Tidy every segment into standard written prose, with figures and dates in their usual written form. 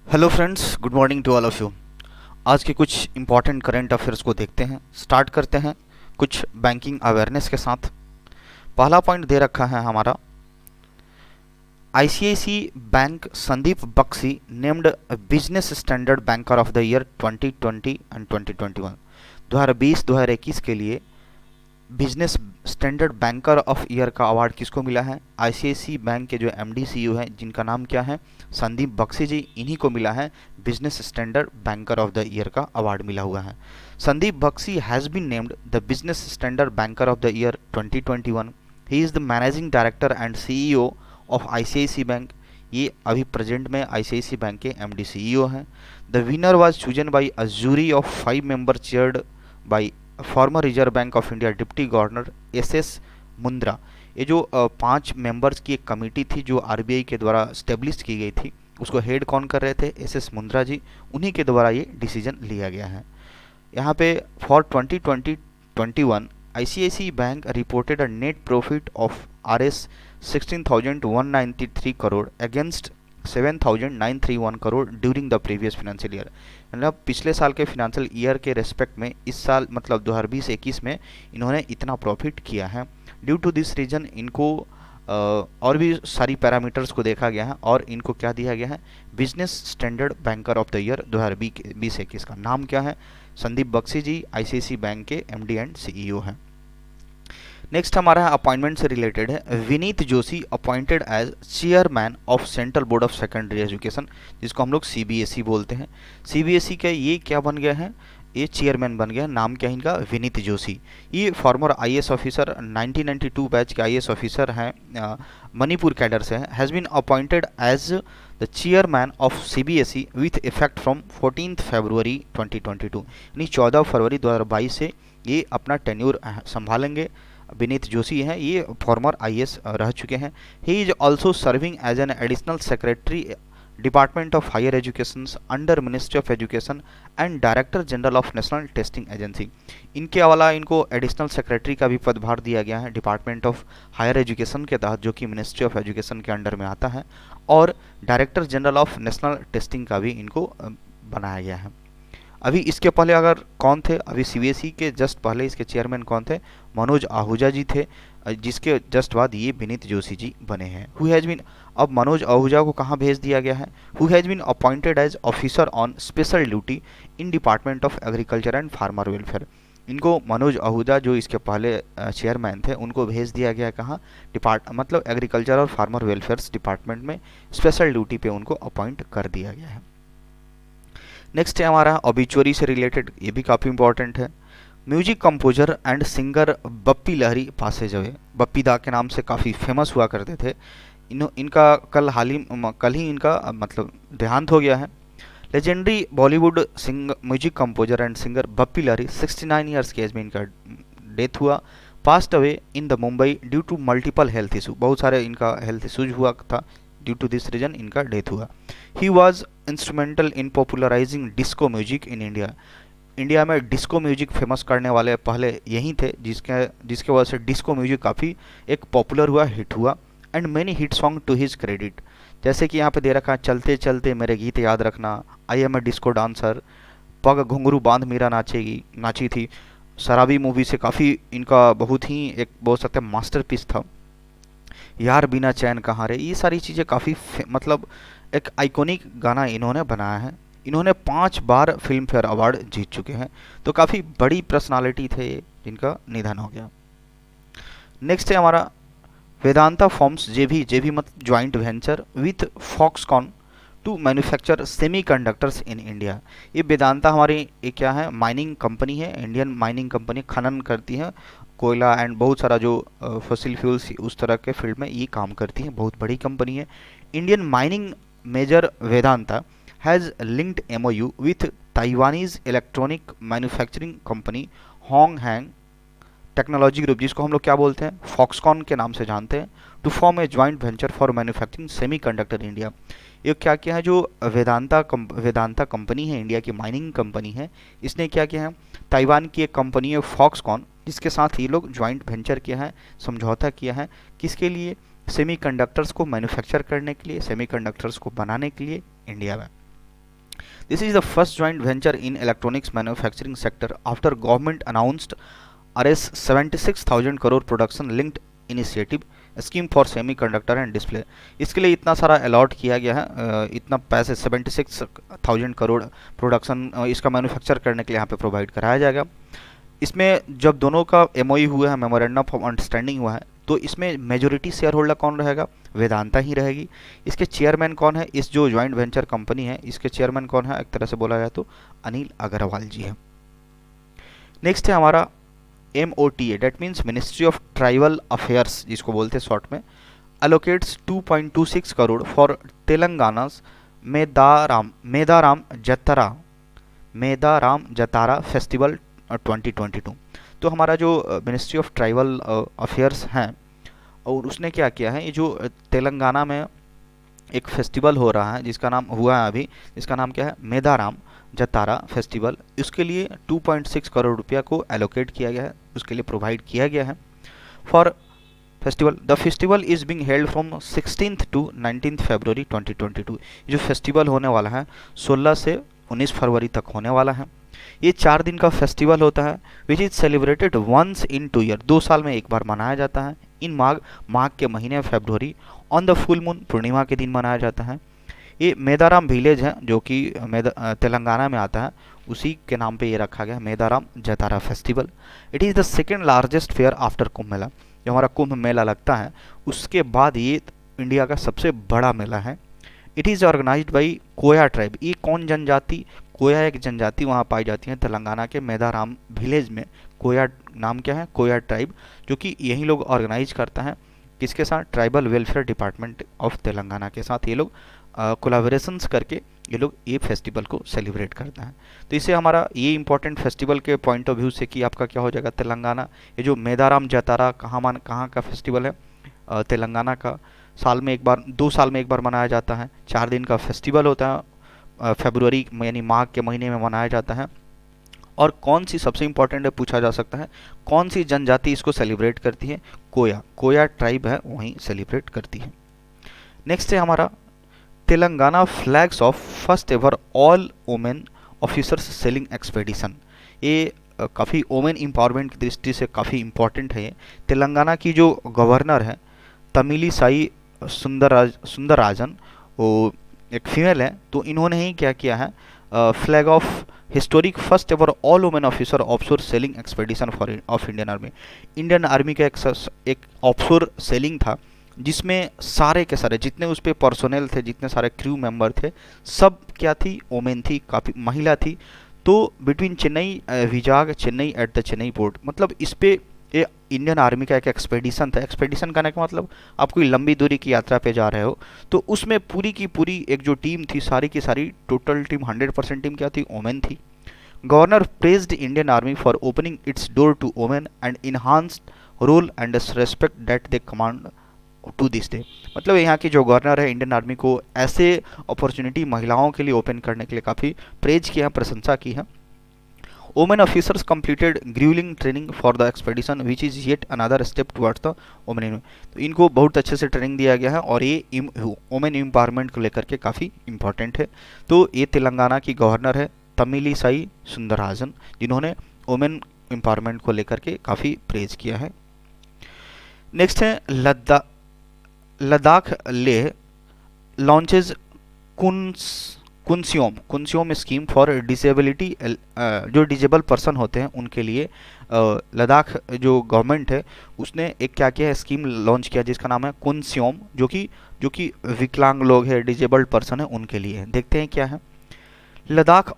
Hello friends, good morning to all of you. आज के कुछ इंपॉर्टेंट करंट अफेयर्स को देखते हैं। स्टार्ट करते हैं कुछ बैंकिंग अवेयरनेस के साथ। पहला पॉइंट दे रखा है हमारा, ICICI bank Sandeep Bakhshi named Business Standard banker of the year 2020 and 2021। 2020-2021 के लिए Business Standard banker of year का अवार्ड किसको मिला है? आईसीआईसी बैंक के जो एमडी सीईओ हैं, जिनका नाम क्या है, संदीप बख्शी जी, इन्हीं को मिला है Business Standard banker of the year का अवार्ड मिला हुआ है। Sandeep Bakhshi has been named the Business Standard banker of the year 2021। He is the managing director and CEO of ICICI bank. ये अभी प्रेजेंट में आईसीआईसी बैंक के एमडी सीईओ हैं। The winner was chosen by a jury of 5 member chaired by former Reserve Bank of India deputy governor S Mundra. ये जो 5 members की एक committee थी जो आरबीआई के द्वारा स्टेब्लिश की गई थी, उसको हेड कौन कर रहे थे? एस मुंद्रा जी। उन्हीं के द्वारा ये डिसीजन लिया गया है। यहाँ पे for 2020-21 ICICI bank reported a net profit of RS 16,193 crore against 7,931 crore during the previous financial year. मतलब पिछले साल के फाइनेंशियल ईयर के रेस्पेक्ट में इस साल मतलब 2020-21 में इन्होंने इतना प्रॉफिट किया है। ड्यू टू दिस रीजन इनको और भी सारी पैरामीटर्स को देखा गया है और इनको क्या दिया गया है? Business Standard banker of the year 2020-21 का नाम क्या है? संदीप बख्शी जी आईसीआईसी बैंक के एमडी एंड सीईओ हैं। नेक्स्ट हमारा अपॉइंटमेंट से रिलेटेड है। Vineet Joshi appointed as chairman of Central Board of Secondary Education, जिसको हम लोग सीबीएसई बोलते हैं। सीबीएसई का ये क्या बन गया है? ये चेयरमैन बन गया। नाम क्या है इनका? विनीत जोशी। ये फॉर्मर आईएएस ऑफिसर 1992 बैच के आईएएस ऑफिसर हैं, मणिपुर कैडर से हैं। Has been appointed as the chairman of CBSE with effect from 14 फरवरी 2022। यानी 14 फरवरी 2022 से ये अपना टेन्योर संभालेंगे। विनीत जोशी हैं, ये फॉर्मर आईएएस रह चुके हैं। He is also serving as an additional secretary department of higher education under ministry of education and director general of national testing agency. इनके अलावा इनको एडिशनल सेक्रेटरी का भी पदभार दिया गया है डिपार्टमेंट ऑफ हायर एजुकेशन के तहत, जो कि मिनिस्ट्री ऑफ एजुकेशन के अंडर में आता है, और director general of national testing का भी इनको बनाया गया है। अभी इसके पहले अगर कौन थे? अभी सीबीएसई के जस्ट पहले इसके चेयरमैन कौन थे? मनोज आहूजा जी थे, जिसके जस्ट बाद ये विनीत जोशी जी बने हैं। हु हैज़ बीन, अब मनोज आहूजा को कहाँ भेज दिया गया है? Who has been appointed as officer on special duty in department of agriculture and farmer welfare. इनको मनोज आहूजा जो इसके पहले चेयरमैन थे, उनको भेज दिया गया कहाँ? मतलब एग्रीकल्चर और फार्मर वेलफेयर डिपार्टमेंट में स्पेशल ड्यूटी पे उनको अपॉइंट कर दिया गया है। नेक्स्ट है हमारा ऑबिचुअरी से रिलेटेड, ये भी काफ़ी इंपॉर्टेंट है। Music composer and singer Bappi Lahiri passes away. Bappi da के नाम से काफ़ी फेमस हुआ करते थे। इनका कल ही इनका मतलब देहांत हो गया है। Legendary Bollywood music composer and singer Bappi Lahiri 69 years की एज में इनका डेथ हुआ। Passed away in the Mumbai due to multiple health issue, बहुत सारे इनका हेल्थ इशूज हुआ था, ड्यू टू दिस रीजन इनका डेथ हुआ। He was instrumental in popularising disco music in India. India में डिस्को म्यूजिक फेमस करने वाले पहले यही थे, जिसके वजह से डिस्को म्यूजिक काफ़ी एक पॉपुलर हुआ, हिट हुआ। And many hit song to his credit, जैसे कि यहाँ पे दे रखा है, चलते चलते मेरे गीत याद रखना, I am a disco dancer, पग घुंघरू बांध मीरा नाची थी। शराबी मूवी से काफ़ी इनका बहुत ही एक बोल सकते हैं मास्टरपीस था। यार बिना चैन कहाँ रे, ये सारी चीज़ें काफ़ी मतलब एक आइकॉनिक गाना इन्होंने बनाया है। इन्होंने 5 बार फिल्म फेयर अवार्ड जीत चुके हैं, तो काफ़ी बड़ी पर्सनालिटी थे जिनका निधन हो गया। नेक्स्ट है हमारा वेदांता फॉर्म्स जेवी मत joint venture with Foxconn to manufacture semiconductors in India. ये वेदांता हमारी ये क्या है? माइनिंग कंपनी है, इंडियन माइनिंग कंपनी, खनन करती है कोयला एंड बहुत सारा जो फॉसिल फ्यूल्स उस तरह के फील्ड में ये काम करती है, बहुत बड़ी कंपनी है। Indian mining major Vedanta has linked MoU with Taiwanese electronic manufacturing company Hon हैंग टेक्नोलॉजी ग्रुप, जिसको हम लोग क्या बोलते हैं? फॉक्सकॉन के नाम से जानते हैं, to form a joint venture for manufacturing semiconductor India. ये क्या किया है? जो वेदांता कंपनी है, इंडिया की माइनिंग कंपनी है, इसने क्या किया है? ताइवान की एक कंपनी है फॉक्सकॉन, जिसके साथ ये लोग ज्वाइंट वेंचर किया है, समझौता किया है। किसके लिए? सेमीकंडक्टर्स को मैन्युफैक्चर करने के लिए, सेमीकंडक्टर्स को बनाने के लिए इंडिया में। This is the first joint venture in electronics manufacturing sector after government announced RS 76,000 crore production linked initiative scheme for semiconductor and display. इसके लिए इतना सारा अलॉट किया गया है, इतना पैसे 76,000 करोड़ प्रोडक्शन इसका मैन्युफैक्चर करने के लिए यहाँ पे प्रोवाइड कराया जाएगा। इसमें जब दोनों का MOU हुआ है, मेमोरेंडम ऑफ अंडरस्टैंडिंग हुआ है, तो इसमें मेजोरिटी शेयर होल्डर कौन रहेगा? वेदांता ही रहेगी। इसके चेयरमैन कौन है? इस जो ज्वाइंट वेंचर कंपनी है इसके चेयरमैन कौन है? एक तरह से बोला जाए तो अनिल अग्रवाल जी है। नेक्स्ट है हमारा MOTA, that means ministry of tribal affairs जिसको बोलते हैं शॉर्ट में, allocates 2.26 crore for Telangana Medaram Jatara festival 2022। तो हमारा जो मिनिस्ट्री ऑफ ट्राइबल अफेयर्स हैं और उसने क्या किया है, ये जो तेलंगाना में एक फेस्टिवल हो रहा है जिसका नाम हुआ है अभी, जिसका नाम क्या है? मेदाराम जतारा फेस्टिवल, उसके लिए 2.6 करोड़ रुपया को एलोकेट किया गया है, उसके लिए प्रोवाइड किया गया है for festival. The festival is being held from 16th to 19th फरवरी 2022। जो फेस्टिवल होने वाला है 16 से 19 फरवरी तक होने वाला है। ये 4 दिन का फेस्टिवल होता है which is celebrated once in 2 year, 2 साल में एक बार मनाया जाता है। इन माघ के महीने फरवरी ऑन द फुल मून, पूर्णिमा के दिन मनाया जाता है। ये मेदाराम विलेज है जो कि तेलंगाना में आता है, उसी के नाम पे ये रखा गया Medaram Jatara festival. It is the second largest fair after Kumbh Mela. जो हमारा कुंभ मेला लगता है उसके बाद ये इंडिया का सबसे बड़ा मेला है। It is organised by Koya tribe. ये कौन जनजाति? कोया एक जनजाति वहाँ पाई जाती है तेलंगाना के मेदाराम विलेज में। कोया नाम क्या है? कोया ट्राइब, जो कि यही लोग ऑर्गेनाइज करता है। किसके साथ? Tribal welfare department of Telangana के साथ ये लोग कोलाबोरेशंस करके ये लोग ये फेस्टिवल को सेलिब्रेट करते हैं। तो इससे हमारा ये इंपॉर्टेंट फेस्टिवल के पॉइंट ऑफ व्यू से कि आपका क्या हो जाएगा, तेलंगाना ये जो मेदाराम जतारा कहाँ का फेस्टिवल है? तेलंगाना का। साल में एक बार, 2 साल में एक बार मनाया जाता है। 4 दिन का फेस्टिवल होता है, फरवरी यानी माघ के महीने में मनाया जाता है। और कौन सी, सबसे इंपॉर्टेंट है, पूछा जा सकता है कौन सी जनजाति इसको सेलिब्रेट करती है? कोया ट्राइब है वहीं सेलिब्रेट करती है। नेक्स्ट है हमारा Telangana flags of first ever all women officers selling expedition. ये काफ़ी वोमेन एम्पावरमेंट की दृष्टि से काफ़ी इम्पॉर्टेंट है। ये तेलंगाना की जो गवर्नर है तमिलिसाई सुंदरराजन, वो एक फीमेल है, तो इन्होंने ही क्या किया है, flag of historic first ever all women officer offshore selling expedition for of Indian army. Indian army का एक ऑफशोर सेलिंग था जिसमें सारे के सारे जितने उस पर पर्सोनेल थे, जितने सारे क्रू मेंबर थे, सब क्या थी? वोमेन थी, काफ़ी महिला थी। तो between Chennai Vizag Chennai at the Chennai port, मतलब इस पे ये इंडियन आर्मी का एक एक्सपेडिशन था। एक्सपेडिशन करने का मतलब आप कोई लंबी दूरी की यात्रा पे जा रहे हो, तो उसमें पूरी की पूरी एक जो टीम थी, सारी की सारी टोटल टीम 100% टीम क्या थी? वोमेन थी। Governor praised Indian army for opening its door to women and enhanced role and respect that they command to this day. मतलब यहाँ की जो गवर्नर है इंडियन आर्मी को ऐसे अपॉर्चुनिटी महिलाओं के लिए ओपन करने के लिए काफ़ी प्रेज किया, प्रशंसा की है। Women officers completed gruelling training for the expedition which is yet another step towards the women. तो इनको बहुत अच्छे से ट्रेनिंग दिया गया है और ये वोमेन एम्पावरमेंट को लेकर के काफ़ी इंपॉर्टेंट है। तो ये तेलंगाना की गवर्नर है तमिलिसाई सुंदरराजन, जिन्होंने वोमेन एम्पावरमेंट को लेकर के काफ़ी प्रेज किया है। नेक्स्ट है Ladakh Leh launches Kunsiyom scheme for disability. जो डिजेबल पर्सन होते हैं उनके लिए लद्दाख जो गवर्नमेंट है उसने एक क्या किया है, स्कीम लॉन्च किया जिसका नाम है कुंसियोम, जो कि विकलांग लोग हैं, डिजेबल्ड पर्सन है, उनके लिए है। देखते हैं क्या है। Ladakh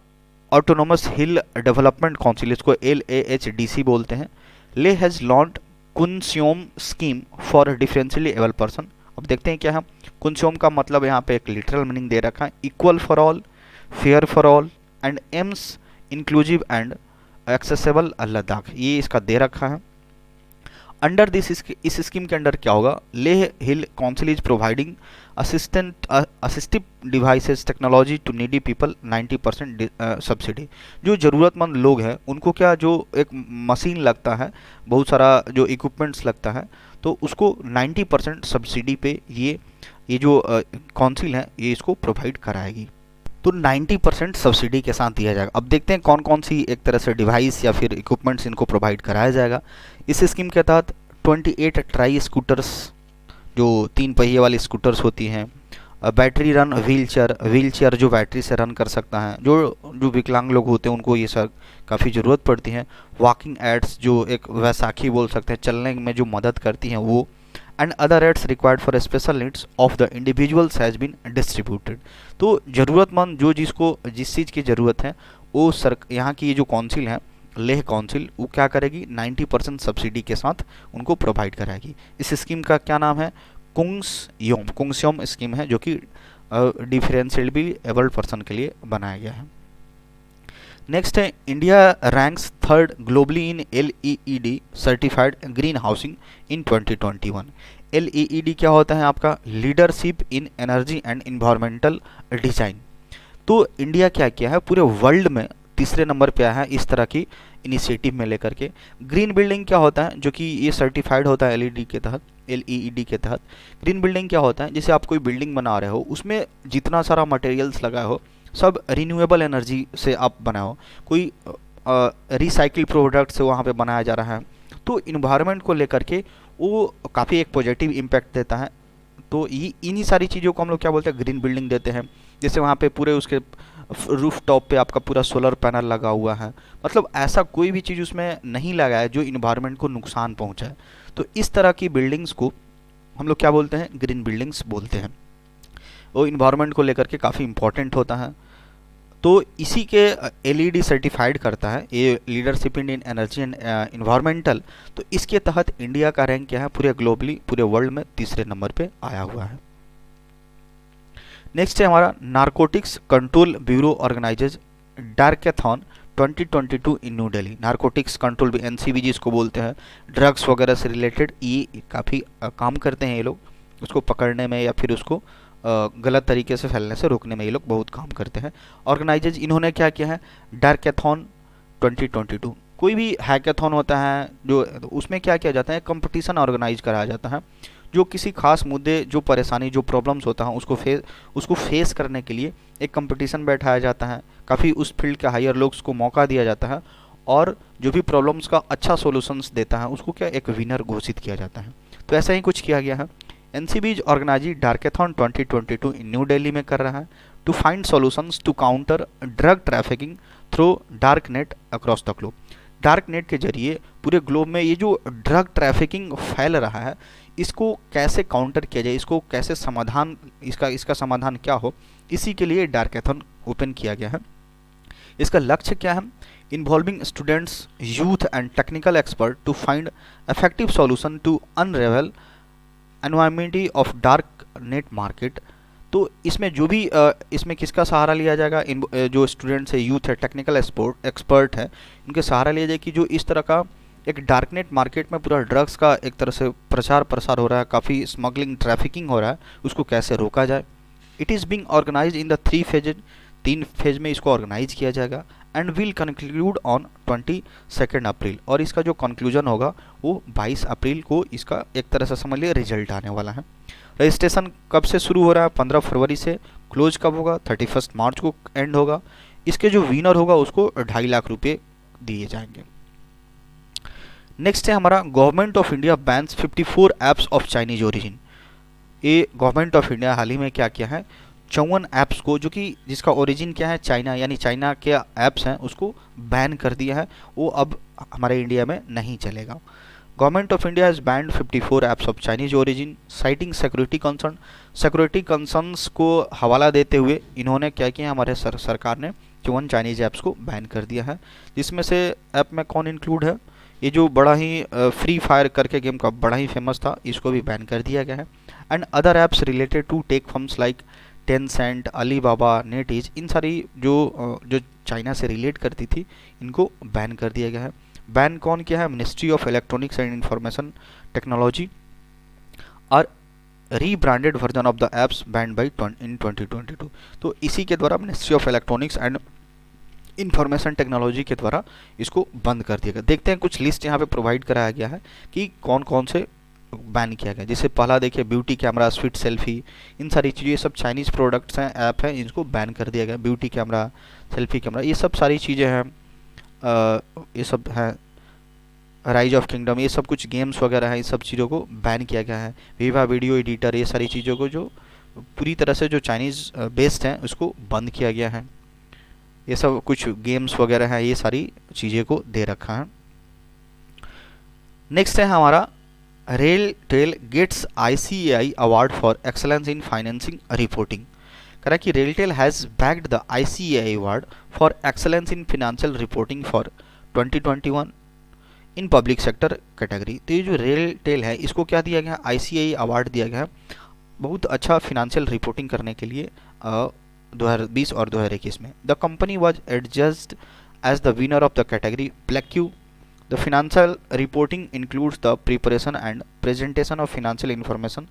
autonomous hill development council, इसको LAHDC बोलते हैं, Leh has launch Kunsiyom scheme for differentially able person. अब देखते हैं क्या है। कुंसियोम का मतलब यहाँ पे एक लिटरल मीनिंग दे रखा है, equal for all, fair for all and aims inclusive and accessible Ladakh, ये इसका दे रखा है। अंडर दिस, इस स्कीम के अंडर क्या होगा, Leh hill council is providing assistive devices technology to needy people 90% subsidy. जो ज़रूरतमंद लोग हैं उनको क्या, जो एक मशीन लगता है, बहुत सारा जो इक्विपमेंट्स लगता है, तो उसको 90% सब्सिडी पे ये जो काउंसिल है ये इसको प्रोवाइड कराएगी। तो 90% सब्सिडी के साथ दिया जाएगा। अब देखते हैं कौन कौन सी एक तरह से डिवाइस या फिर इक्विपमेंट्स इनको प्रोवाइड कराया जाएगा। इस स्कीम के तहत 28 ट्राई स्कूटर्स, जो 3 पहिए वाली स्कूटर्स होती हैं, बैटरी रन व्हील चेयर जो बैटरी से रन कर सकता है, जो विकलांग लोग होते हैं उनको ये सब काफ़ी ज़रूरत पड़ती है। वॉकिंग एड्स जो एक वैसाखी बोल सकते हैं, चलने में जो मदद करती हैं वो, and other aids required for special needs of the individuals has been distributed. तो ज़रूरतमंद जिस चीज़ की ज़रूरत है वो यहाँ की जो काउंसिल है, लेह काउंसिल, वो क्या करेगी, 90% सब्सिडी के साथ उनको प्रोवाइड कराएगी। इस स्कीम का क्या नाम है, कुंगस्योम स्कीम है, जो कि डिफरेंशियली एबल्ड पर्सन के लिए बनाया गया है। नेक्स्ट है, इंडिया रैंक्स 3rd ग्लोबली इन LEED सर्टिफाइड ग्रीन हाउसिंग इन 2021। LEED क्या होता है आपका, leadership in energy and environmental design. तो इंडिया क्या किया है, पूरे वर्ल्ड में 3रे नंबर पे आया है इस तरह की इनिशिएटिव में लेकर के। ग्रीन बिल्डिंग क्या होता है, जो कि ये सर्टिफाइड होता है LED के तहत, LEED के तहत। ग्रीन बिल्डिंग क्या होता है, जैसे आप कोई बिल्डिंग बना रहे हो, उसमें जितना सारा मटेरियल्स लगा हो सब रिन्यूएबल एनर्जी से आप बनाए हो, कोई रिसाइकिल प्रोडक्ट से वहाँ पे बनाया जा रहा है, तो इन्वायरमेंट को लेकर के वो काफ़ी एक पॉजिटिव इम्पैक्ट देता है। तो इन्हीं सारी चीज़ों को हम लोग क्या बोलते हैं, ग्रीन बिल्डिंग देते हैं। जैसे वहाँ पे पूरे उसके रूफ टॉप पे आपका पूरा सोलर पैनल लगा हुआ है, मतलब ऐसा कोई भी चीज़ उसमें नहीं लगा है जो इन्वायरमेंट को नुकसान पहुँचाए। तो इस तरह की बिल्डिंग्स को हम लोग क्या बोलते हैं, ग्रीन बिल्डिंग्स बोलते हैं। वो इन्वायरमेंट को लेकर के काफ़ी इंपॉर्टेंट होता है। तो इसी के LED सर्टिफाइड करता है ये leadership in energy and environmental. तो इसके तहत इंडिया का रैंक क्या है, पूरे ग्लोबली, पूरे वर्ल्ड में 3रे नंबर पे आया हुआ है। नेक्स्ट है हमारा, narcotics control bureau organises डार्केथॉन 2022 in New Delhi. Narcotics control भी NCB जिसको बोलते हैं, ड्रग्स वगैरह से रिलेटेड ये काफ़ी काम करते हैं ये लोग, उसको पकड़ने में या फिर उसको गलत तरीके से फैलने से रोकने में ये लोग बहुत काम करते हैं। ऑर्गेनाइजेज इन्होंने क्या किया है, डार्केथॉन 2022, कोई भी हैकेथॉन होता है जो उसमें क्या किया जाता है, कंपटीशन ऑर्गेनाइज कराया जाता है, जो किसी खास मुद्दे, जो परेशानी, जो प्रॉब्लम्स होता है उसको फेस करने के लिए एक कंपटीशन बैठाया जाता है। काफ़ी उस फील्ड के हायर लोग्स को मौका दिया जाता है और जो भी प्रॉब्लम्स का अच्छा सॉल्यूशंस देता है उसको क्या एक विनर घोषित किया जाता है। तो ऐसा ही कुछ किया गया है। NCB organise darkathon 2022 in New Delhi में कर रहा है to find solutions to counter drug trafficking through dark net across the globe. Dark net के जरिए पूरे ग्लोब में ये जो ड्रग ट्रैफिकिंग फैल रहा है, इसको कैसे काउंटर किया जाए, इसको कैसे समाधान, इसका समाधान क्या हो, इसी के लिए डार्केथॉन ओपन किया गया है। इसका लक्ष्य क्या है, involving students, youth and technical expert to find effective solution to unravel environment of dark net market. तो इसमें जो भी इसमें किसका सहारा लिया जाएगा, जो स्टूडेंट्स है, यूथ है, टेक्निकल एक्सपर्ट है, इनके सहारा लिया जाए कि जो इस तरह का एक डार्कनेट मार्केट में पूरा ड्रग्स का एक तरह से प्रचार प्रसार हो रहा है, काफ़ी स्मगलिंग ट्रैफिकिंग हो रहा है, उसको कैसे रोका जाए। It is being organise in the 3 phase, 3 phase में इसको ऑर्गेनाइज किया जाएगा and will conclude on 22 April. और इसका जो कंक्लूजन होगा वो 22 अप्रैल को इसका एक तरह से समझ लिया रिजल्ट आने वाला है। रजिस्ट्रेशन कब से शुरू हो रहा है, 15 फरवरी से। क्लोज कब होगा, 31 मार्च को एंड होगा। इसके जो विनर होगा उसको 2.5 लाख रुपये दिए जाएंगे। नेक्स्ट है हमारा, government of India bans 54 apps of Chinese origin. ये गवर्नमेंट ऑफ इंडिया हाल ही में क्या किया है, 54 ऐप्स को जो कि जिसका ओरिजिन क्या है चाइना, यानी चाइना के ऐप्स हैं, उसको बैन कर दिया है। वो अब हमारे इंडिया में नहीं चलेगा। Government of India has banned 54 apps of Chinese origin citing security concern. Security concerns को हवाला देते हुए इन्होंने क्या किया, हमारे सरकार ने 54 चाइनीज ऐप्स को बैन कर दिया है। जिसमें से ऐप में कौन इंक्लूड है, ये जो बड़ा ही फ्री फायर करके गेम का बड़ा ही फेमस था, इसको भी बैन कर दिया गया है। And other apps related to tech firms like Tencent, Alibaba, NetEase, इन सारी जो चाइना से रिलेट करती थी इनको बैन कर दिया गया है। बैन कौन किया है, ministry of electronics and information technology और rebranded version of the apps banned by in 2022। तो इसी के द्वारा ministry of electronics and information technology के द्वारा इसको बंद कर दिया गया। देखते हैं कुछ लिस्ट यहाँ पे प्रोवाइड कराया गया है कि कौन कौन से बैन किया गया। जैसे पहला देखिए ब्यूटी कैमरा, स्वीट सेल्फी, इन सारी चीज़ें, ये सब चाइनीज़ प्रोडक्ट्स हैं, ऐप हैं, इनको बैन कर दिया गया। ब्यूटी कैमरा, सेल्फी कैमरा, ये सब सारी चीज़ें हैं, ये सब हैं। राइज ऑफ किंगडम, ये सब कुछ गेम्स वगैरह हैं, इस सब चीज़ों को बैन किया गया है। विवा वीडियो एडिटर, ये सारी चीज़ों को जो पूरी तरह से जो चाइनीज़ बेस्ड हैं उसको बंद किया गया है। ये सब कुछ गेम्स वगैरह हैं, ये सारी चीज़ें को दे रखा है। नेक्स्ट है हमारा RailTel gets ICAI award for excellence in financing reporting. कह रहा है कि RailTel has bagged the ICAI award for excellence in financial reporting for 2021 in public sector category. तो ये जो रेलटेल है इसको क्या दिया गया, ICAI अवार्ड दिया गया बहुत अच्छा फिनेंशियल रिपोर्टिंग करने के लिए 2020 और 2021 में। The company was adjudged as the winner of the category plaque. The financial reporting includes the preparation and presentation of financial information.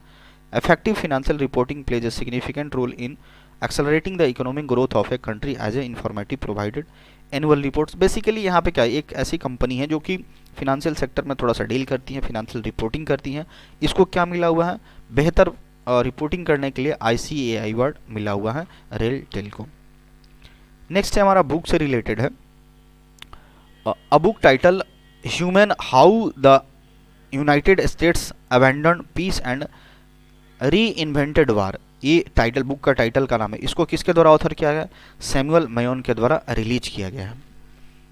Effective financial reporting plays a significant role in accelerating the economic growth of a country as a informative provided annual reports. Basically यहाँ पे क्या है, एक ऐसी company है जो कि financial sector में थोड़ा सा डील करती है, फिनेंशियल रिपोर्टिंग करती है। इसको क्या मिला हुआ है, बेहतर रिपोर्टिंग करने के लिए ICAI अवार्ड मिला हुआ है रेल टेल को। नेक्स्ट है हमारा बुक से रिलेटेड है, a book title humane how the United States abandon peace and reinvented war. ये टाइटल, बुक का टाइटल का नाम है। इसको किसके द्वारा ऑथर किया गया, सैमुअल मेयोन के द्वारा रिलीज किया गया है।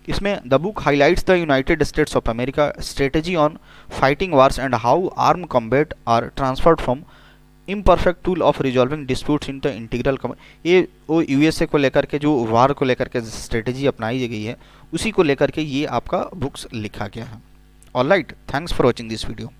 इसमें the book highlights the United States of America strategy on fighting wars and how arm combat are transferred from imperfect tool of resolving disputes in the integral. ये वो USA को लेकर के जो वार को लेकर के स्ट्रेटेजी अपनाई गई है उसी को लेकर के ये आपका बुक्स लिखा गया है। Alright, thanks for watching this video.